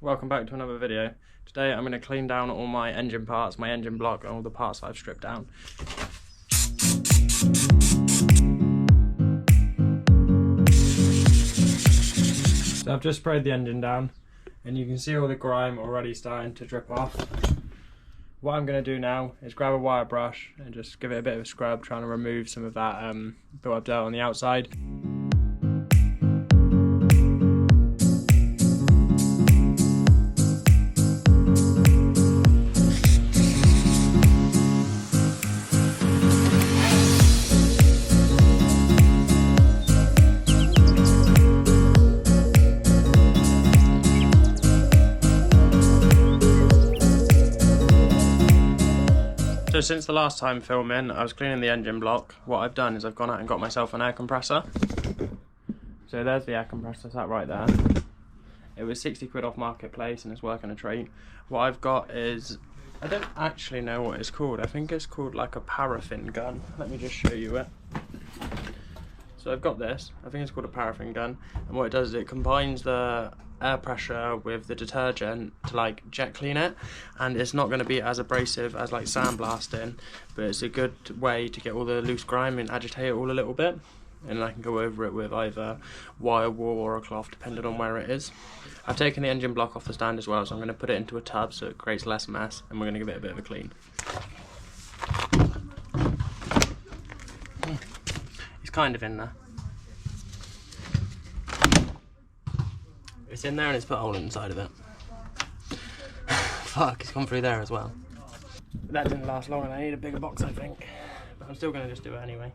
Welcome back to another video. Today I'm going to clean down all my engine parts, my engine block and all the parts I've stripped down. So I've just sprayed the engine down and you can see all the grime already starting to drip off. What I'm going to do now is grab a wire brush and just give it a bit of a scrub, trying to remove some of that built up dirt on the outside. So since the last time filming, I was cleaning the engine block. What I've done is I've gone out and got myself an air compressor. So there's the air compressor sat right there. It was 60 quid off Marketplace and it's working a treat. What I've got is, I don't actually know what it's called. I think it's called like a paraffin gun. Let me just show you it. So I've got this, I think it's called a paraffin gun, and what it does is it combines the air pressure with the detergent to like jet clean it, and it's not going to be as abrasive as like sandblasting, but it's a good way to get all the loose grime and agitate it all a little bit, and then I can go over it with either wire wool or a cloth depending on where it is. I've taken the engine block off the stand as well, so I'm going to put it into a tub so it creates less mess, and we're going to give it a bit of a clean. Kind of in there. It's in there and it's put a hole inside of it. Fuck, it's gone through there as well. But that didn't last long and I need a bigger box, I think. But I'm still going to just do it anyway.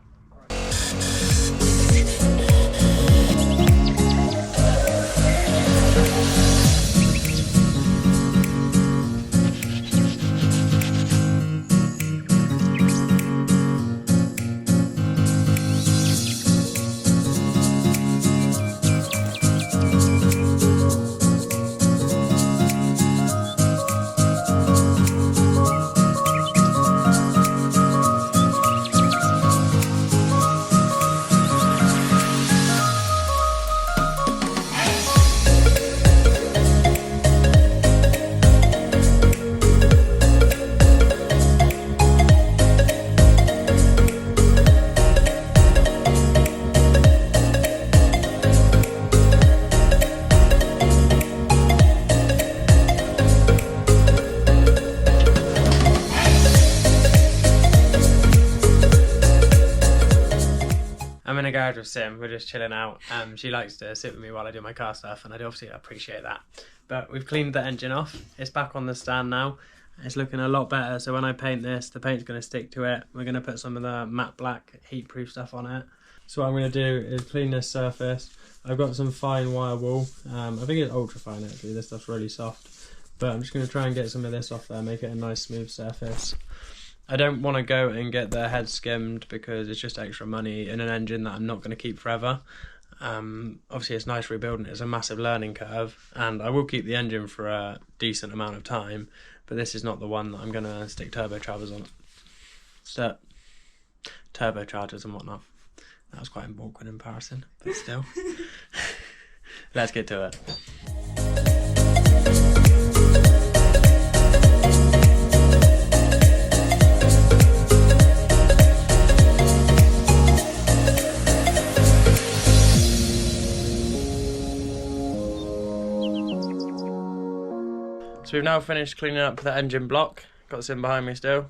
I'm in a garage with Sim, we're just chilling out. She likes to sit with me while I do my car stuff, and I obviously appreciate that. But we've cleaned the engine off, it's back on the stand now. It's looking a lot better, so when I paint this, the paint's going to stick to it. We're going to put some of the matte black heat-proof stuff on it. So what I'm going to do is clean this surface. I've got some fine wire wool. I think it's ultra fine actually, this stuff's really soft. But I'm just going to try and get some of this off there, make it a nice smooth surface. I don't want to go and get the head skimmed because it's just extra money in an engine that I'm not going to keep forever. Obviously it's nice rebuilding it, it's a massive learning curve, and I will keep the engine for a decent amount of time, but this is not the one that I'm going to stick turbochargers on. So, turbochargers and whatnot. That was quite an awkward comparison, but still. Let's get to it. So we've now finished cleaning up the engine block. Got Sim behind me still.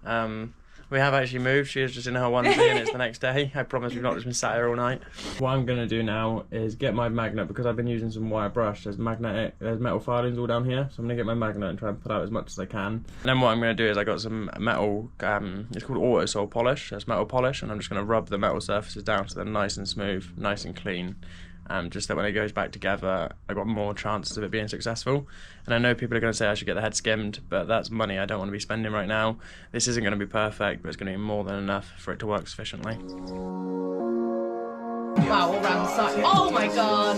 We have actually moved. She is just in her onesie and it's the next day. I promise we've not just been sat here all night. What I'm going to do now is get my magnet, because I've been using some wire brush. There's metal filings all down here. So I'm going to get my magnet and try and put out as much as I can. And then what I'm going to do is I got some metal, it's called auto sol polish. It's metal polish, and I'm just going to rub the metal surfaces down so they're nice and smooth, nice and clean. Just that when it goes back together, I've got more chances of it being successful. And I know people are going to say I should get the head skimmed, but that's money I don't want to be spending right now. This isn't going to be perfect, but it's going to be more than enough for it to work sufficiently. Wow, all around the side. Oh my god!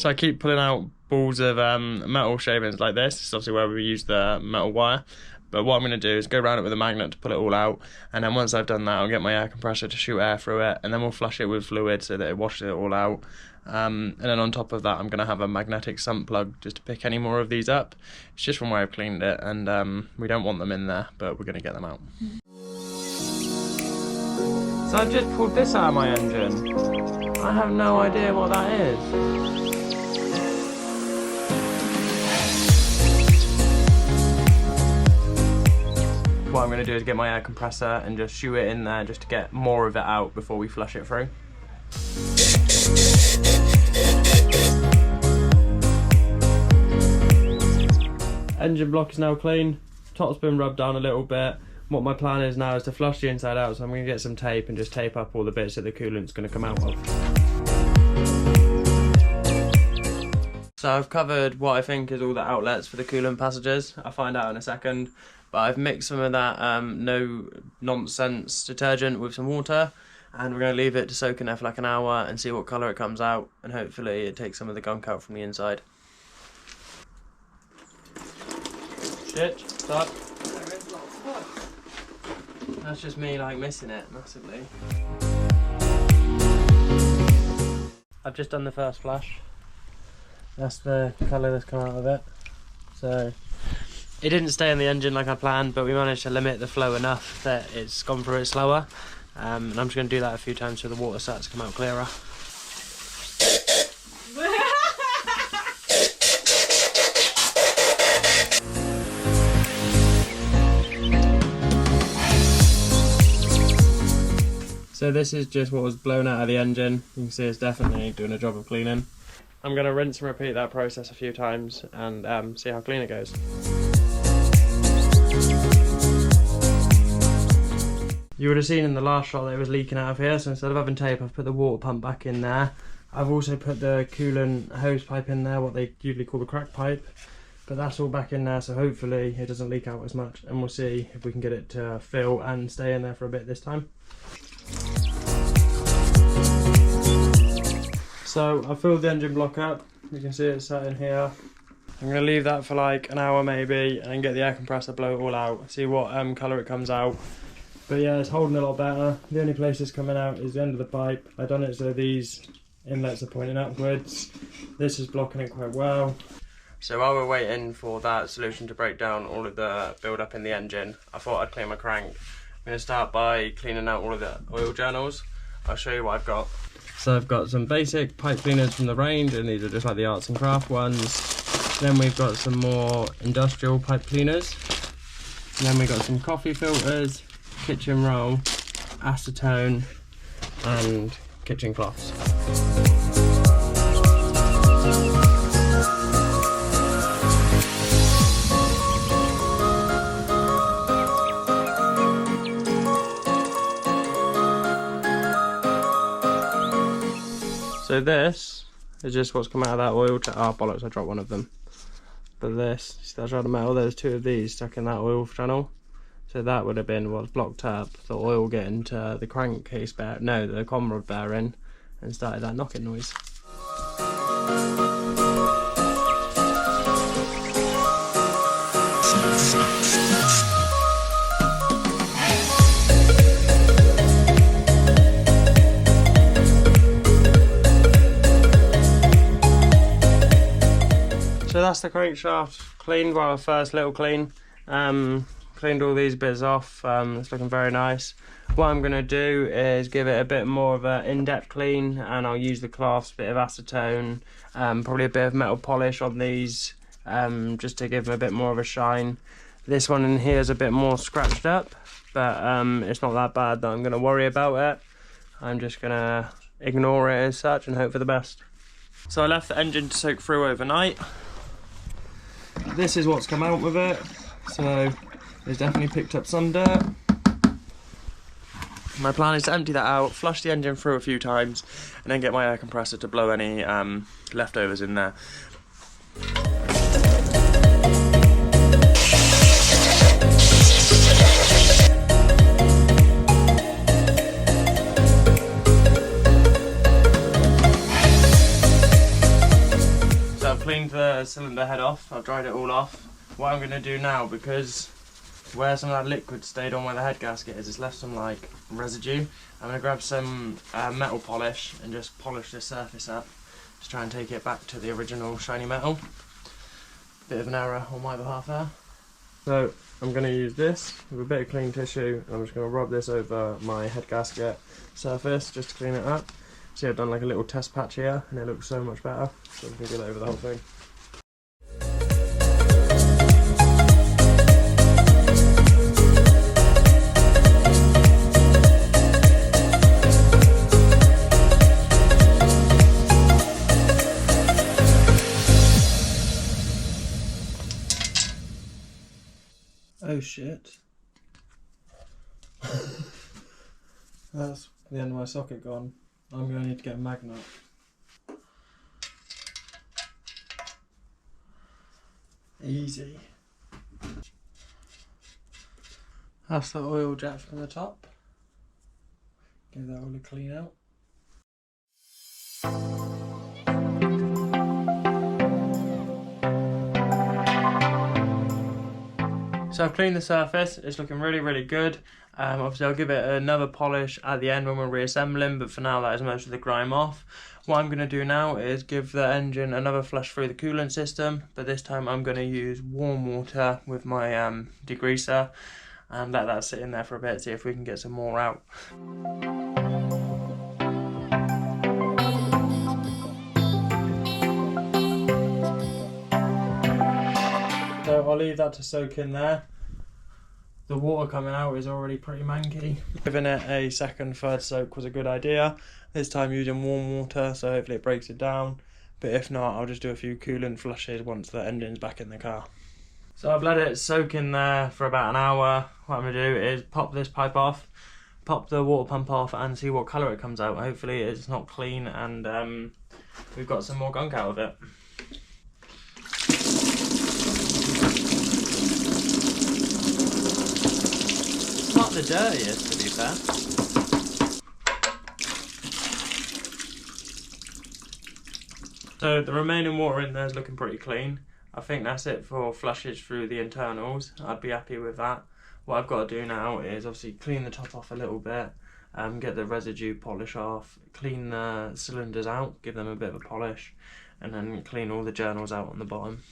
So I keep pulling out balls of metal shavings like this. This is obviously where we use the metal wire. But what I'm going to do is go around it with a magnet to pull it all out, and then once I've done that, I'll get my air compressor to shoot air through it, and then we'll flush it with fluid so that it washes it all out. And then on top of that, I'm going to have a magnetic sump plug just to pick any more of these up. It's just from where I've cleaned it, and we don't want them in there, but we're going to get them out. So I've just pulled this out of my engine. I have no idea what that is. What I'm going to do is get my air compressor and just shoot it in there just to get more of it out before we flush it through. Engine block is now clean, top's been rubbed down a little bit. What my plan is now is to flush the inside out, so I'm going to get some tape and just tape up all the bits that the coolant's going to come out of. So I've covered what I think is all the outlets for the coolant passages. I'll find out in a second. But I've mixed some of that no nonsense detergent with some water, and we're going to leave it to soak in there for like an hour and see what colour it comes out, and hopefully it takes some of the gunk out from the inside. Shit, stop. That's just me like missing it massively. I've just done the first flush. That's the colour that's come out of it. So it didn't stay in the engine like I planned, but we managed to limit the flow enough that it's gone through it slower. And I'm just going to do that a few times so the water starts to come out clearer. So this is just what was blown out of the engine. You can see it's definitely doing a job of cleaning. I'm going to rinse and repeat that process a few times and see how clean it goes. You would have seen in the last shot that it was leaking out of here, so instead of having tape, I've put the water pump back in there. I've also put the coolant hose pipe in there, what they usually call the crack pipe, but that's all back in there, so hopefully it doesn't leak out as much, and we'll see if we can get it to fill and stay in there for a bit this time. So I filled the engine block up, you can see it's sat in here. I'm going to leave that for like an hour maybe and get the air compressor, blow it all out, see what colour it comes out. But yeah, it's holding a lot better. The only place it's coming out is the end of the pipe. I've done it so these inlets are pointing upwards. This is blocking it quite well. So while we're waiting for that solution to break down all of the build up in the engine, I thought I'd clean my crank. I'm going to start by cleaning out all of the oil journals. I'll show you what I've got. So I've got some basic pipe cleaners from the range, and these are just like the arts and craft ones. Then we've got some more industrial pipe cleaners. And then we've got some coffee filters, kitchen roll, acetone and kitchen cloths. So this is just what's come out of that oil. Oh bollocks, I dropped one of them. But this, see that shard of metal, there's two of these stuck in that oil channel. So that would have been what's blocked up the oil getting to the crankcase the con rod bearing, and started that knocking noise. So that's the crankshaft cleaned, well, first little clean. Cleaned all these bits off, it's looking very nice. What I'm going to do is give it a bit more of an in-depth clean, and I'll use the cloths, a bit of acetone, probably a bit of metal polish on these, just to give them a bit more of a shine. This one in here is a bit more scratched up, but it's not that bad that I'm going to worry about it. I'm just going to ignore it as such and hope for the best. So I left the engine to soak through overnight. This is what's come out with it. So it's definitely picked up some dirt. My plan is to empty that out, flush the engine through a few times, and then get my air compressor to blow any leftovers in there. So I've cleaned the cylinder head off, I've dried it all off. What I'm going to do now, because where some of that liquid stayed on where the head gasket is, it's left some like residue. I'm going to grab some metal polish and just polish this surface up. Just try and take it back to the original shiny metal. Bit of an error on my behalf there. So I'm going to use this with a bit of clean tissue, and I'm just going to rub this over my head gasket surface just to clean it up. See, I've done like a little test patch here and it looks so much better, so we can get over the whole thing. Oh shit. That's the end of my socket gone. I'm going to need to get a magnet. Easy. That's the oil jet from the top. Give that all a clean out. So I've cleaned the surface, it's looking really good. Obviously I'll give it another polish at the end when we're reassembling, but for now that is most of the grime off. What I'm going to do now is give the engine another flush through the coolant system, but this time I'm going to use warm water with my degreaser and let that sit in there for a bit, see if we can get some more out. So I'll leave that to soak in there. The water coming out is already pretty manky. Giving it a second, third soak was a good idea. This time using warm water, so hopefully it breaks it down. But if not, I'll just do a few coolant flushes once the engine's back in the car. So I've let it soak in there for about an hour. What I'm going to do is pop this pipe off, pop the water pump off and see what colour it comes out. Hopefully it's not clean and we've got some more gunk out of it. Not the dirtiest, to be fair. So the remaining water in there is looking pretty clean. I think that's it for flushes through the internals. I'd be happy with that. What I've got to do now is obviously clean the top off a little bit, get the residue polish off, clean the cylinders out, give them a bit of a polish, and then clean all the journals out on the bottom.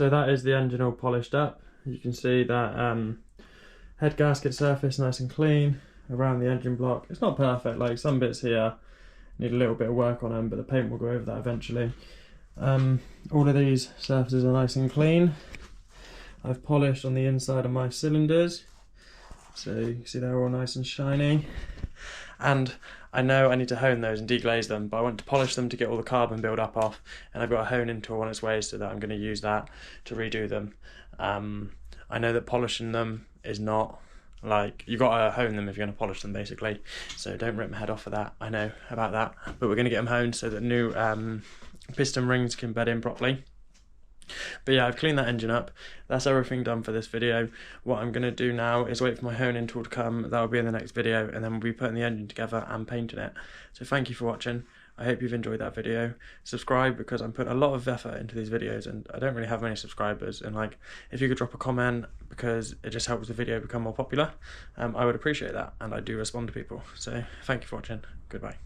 So that is the engine all polished up. You can see that head gasket surface nice and clean around the engine block. It's not perfect, like some bits here need a little bit of work on them, but the paint will go over that eventually. All of these surfaces are nice and clean. I've polished on the inside of my cylinders, so you can see they're all nice and shiny. And I know I need to hone those and deglaze them, but I want to polish them to get all the carbon build up off, and I've got a honing tool on its way, so that I'm going to use that to redo them. I know that polishing them is not, like, you've got to hone them if you're going to polish them basically, so don't rip my head off for that. I know about that, but we're going to get them honed so that new piston rings can bed in properly. But yeah, I've cleaned that engine up. That's everything done for this video. What I'm going to do now is wait for my honing tool to come. That'll be in the next video, and then we'll be putting the engine together and painting it. So thank you for watching. I hope you've enjoyed that video. Subscribe, because I'm putting a lot of effort into these videos and I don't really have many subscribers, and like, if you could drop a comment, because it just helps the video become more popular, I would appreciate that, and I do respond to people. So thank you for watching. Goodbye.